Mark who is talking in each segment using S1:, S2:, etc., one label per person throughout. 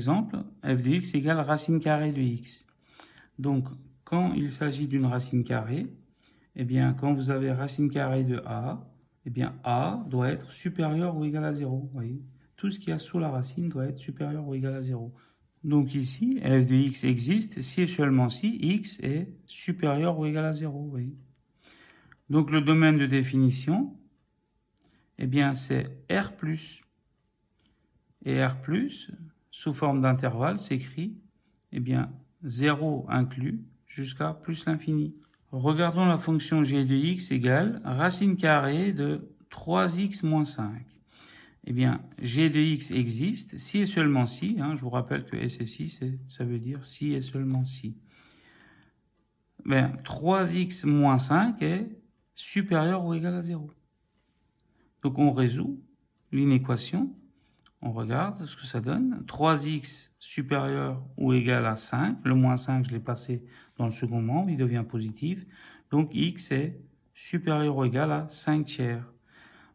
S1: exemple, f de x égale racine carrée de x. Donc, quand il s'agit d'une racine carrée, eh bien, quand vous avez racine carrée de a, eh bien, a doit être supérieur ou égal à 0. Vous voyez, tout ce qu'il y a sous la racine doit être supérieur ou égal à 0. Donc ici, f de x existe si et seulement si x est supérieur ou égal à 0. Vous voyez. Donc le domaine de définition, eh bien, c'est R+. Et R+, sous forme d'intervalle, s'écrit, eh bien, 0 inclus jusqu'à plus l'infini. Regardons la fonction g de x égale racine carrée de 3x moins 5. Eh bien, g de x existe si et seulement si, je vous rappelle que S et si, ça veut dire si et seulement si. Ben, 3x moins 5 est supérieur ou égal à 0. Donc on résout l'inéquation, on regarde ce que ça donne. 3x supérieur ou égal à 5, le moins 5 je l'ai passé dans le second membre, il devient positif. Donc x est supérieur ou égal à 5 tiers.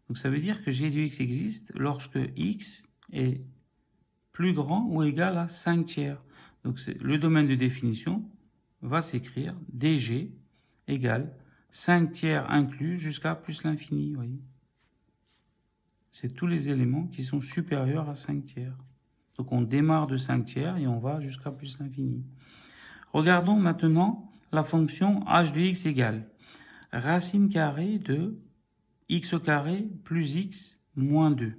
S1: Donc ça veut dire que g de x existe lorsque x est plus grand ou égal à 5 tiers. Donc le domaine de définition va s'écrire dg égale 5 tiers inclus jusqu'à plus l'infini. Voyez, c'est tous les éléments qui sont supérieurs à 5 tiers. Donc on démarre de 5 tiers et on va jusqu'à plus l'infini. Regardons maintenant la fonction h de x égale racine carrée de x au carré plus x moins 2. Donc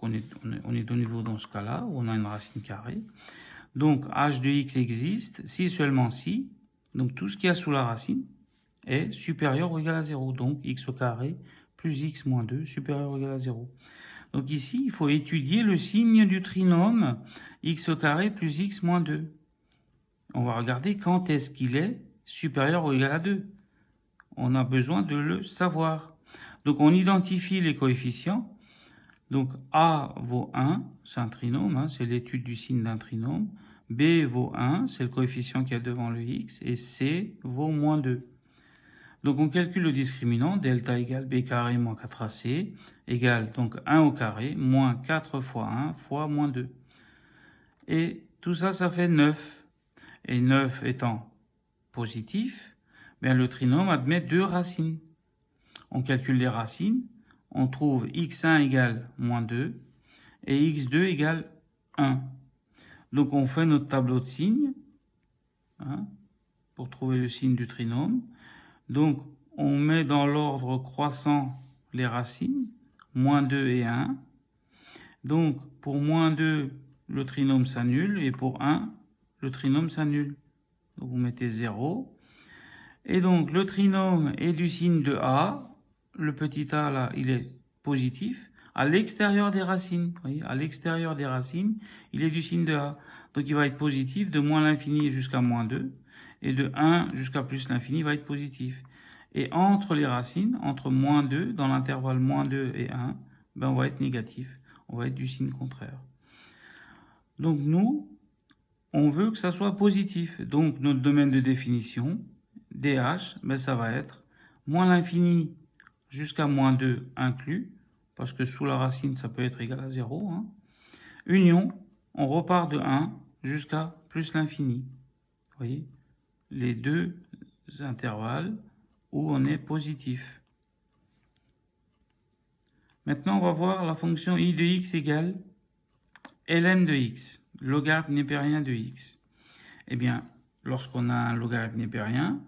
S1: on est de nouveau dans ce cas-là où on a une racine carrée. Donc h de x existe si et seulement si, donc tout ce qu'il y a sous la racine est supérieur ou égal à 0. Donc x au carré plus x moins 2 supérieur ou égal à 0. Donc ici, il faut étudier le signe du trinôme x au carré plus x moins 2. On va regarder quand est-ce qu'il est supérieur ou égal à 2. On a besoin de le savoir. Donc on identifie les coefficients. Donc A vaut 1, c'est un trinôme, c'est l'étude du signe d'un trinôme. B vaut 1, c'est le coefficient qu'il y a devant le x. Et C vaut moins 2. Donc on calcule le discriminant, delta égale b carré moins 4ac, égale donc 1 au carré, moins 4 fois 1 fois moins 2. Et tout ça, ça fait 9. Et 9 étant positif, bien le trinôme admet deux racines. On calcule les racines, on trouve x1 égale moins 2 et x2 égale 1. Donc on fait notre tableau de signes pour trouver le signe du trinôme. Donc, on met dans l'ordre croissant les racines, moins 2 et 1. Donc, pour moins 2, le trinôme s'annule, et pour 1, le trinôme s'annule. Donc, vous mettez 0. Et donc, le trinôme est du signe de A. Le petit a, là, il est positif. À l'extérieur des racines, vous voyez, à l'extérieur des racines, il est du signe de A. Donc, il va être positif de moins l'infini jusqu'à moins 2. Et de 1 jusqu'à plus l'infini va être positif. Et entre les racines, entre moins 2, dans l'intervalle moins 2 et 1, ben on va être négatif. On va être du signe contraire. Donc nous, on veut que ça soit positif. Donc notre domaine de définition, dh, ben ça va être moins l'infini jusqu'à moins 2 inclus, parce que sous la racine, ça peut être égal à 0. Union, on repart de 1 jusqu'à plus l'infini. Vous voyez, les deux intervalles où on est positif. Maintenant, on va voir la fonction i de x égale ln de x, logarithme népérien de x. Eh bien, lorsqu'on a un logarithme népérien,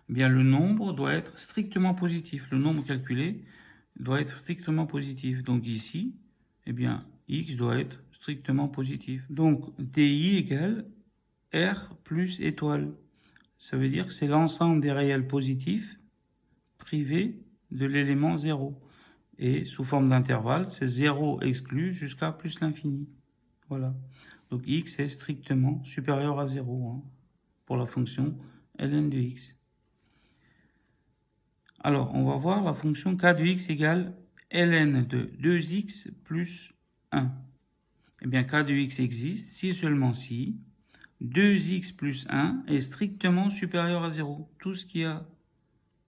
S1: eh bien, le nombre doit être strictement positif. Le nombre calculé doit être strictement positif. Donc ici, eh bien, x doit être strictement positif. Donc, di égale r plus étoile. Ça veut dire que c'est l'ensemble des réels positifs privés de l'élément 0. Et sous forme d'intervalle, c'est 0 exclu jusqu'à plus l'infini. Voilà. Donc x est strictement supérieur à 0 pour la fonction ln de x. Alors, on va voir la fonction k de x égale ln de 2x plus 1. Eh bien, k de x existe si et seulement si 2x plus 1 est strictement supérieur à 0. Tout ce qu'il y a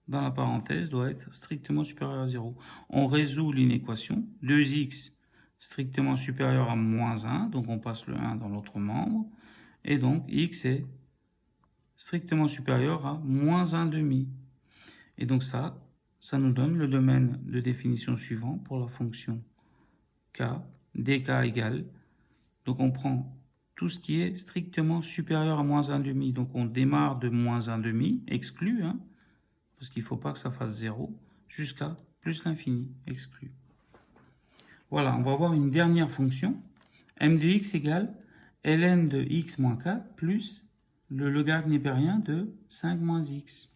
S1: dans la parenthèse doit être strictement supérieur à 0. On résout l'inéquation. 2x strictement supérieur à moins 1, donc on passe le 1 dans l'autre membre, et donc x est strictement supérieur à moins 1 demi. Et donc ça nous donne le domaine de définition suivant pour la fonction k, dk égale, donc on prend tout ce qui est strictement supérieur à moins 1 demi, donc on démarre de moins 1 demi, exclu, hein, parce qu'il ne faut pas que ça fasse 0, jusqu'à plus l'infini, exclu. Voilà, on va voir une dernière fonction, m de x égale ln de x moins 4 plus le logarithme népérien de 5 moins x.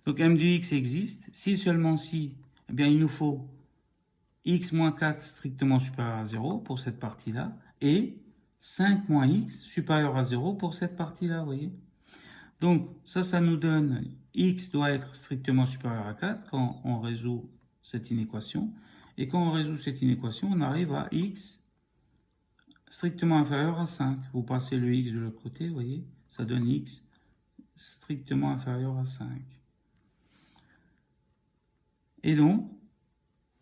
S1: Donc m de x existe, si seulement si, eh bien il nous faut x moins 4 strictement supérieur à 0 pour cette partie-là, et 5 moins x supérieur à 0 pour cette partie-là, vous voyez. Donc ça nous donne x doit être strictement supérieur à 4 quand on résout cette inéquation. Et quand on résout cette inéquation, on arrive à x strictement inférieur à 5. Vous passez le x de l'autre côté, vous voyez, ça donne x strictement inférieur à 5. Et donc,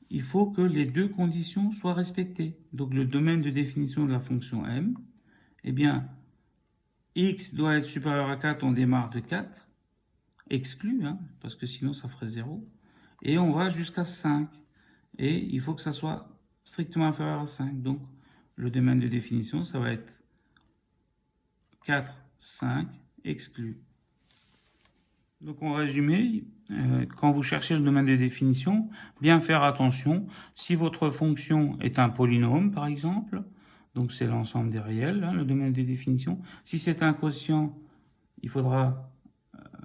S1: il faut que les deux conditions soient respectées. Donc le domaine de définition de la fonction m, eh bien, x doit être supérieur à 4, on démarre de 4, exclu, hein, parce que sinon ça ferait 0, et on va jusqu'à 5. Et il faut que ça soit strictement inférieur à 5. Donc, le domaine de définition, ça va être 4, 5, exclu. Donc, en résumé, quand vous cherchez le domaine de définition, bien faire attention. Si votre fonction est un polynôme, par exemple, donc c'est l'ensemble des réels, hein, le domaine de définition. Si c'est un quotient, il faudra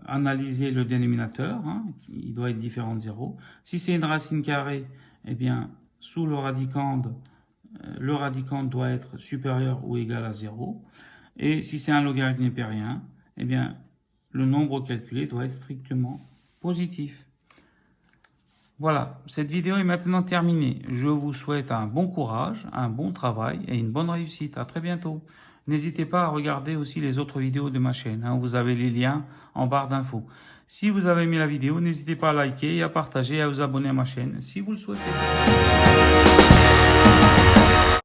S1: analyser le dénominateur, hein, il doit être différent de 0. Si c'est une racine carrée, eh bien, sous le radicande doit être supérieur ou égal à 0. Et si c'est un logarithme népérien, eh bien, le nombre calculé doit être strictement positif. Voilà, cette vidéo est maintenant terminée. Je vous souhaite un bon courage, un bon travail et une bonne réussite. À très bientôt. N'hésitez pas à regarder aussi les autres vidéos de ma chaîne. Hein, vous avez les liens en barre d'infos. Si vous avez aimé la vidéo, n'hésitez pas à liker et à partager et à vous abonner à ma chaîne si vous le souhaitez.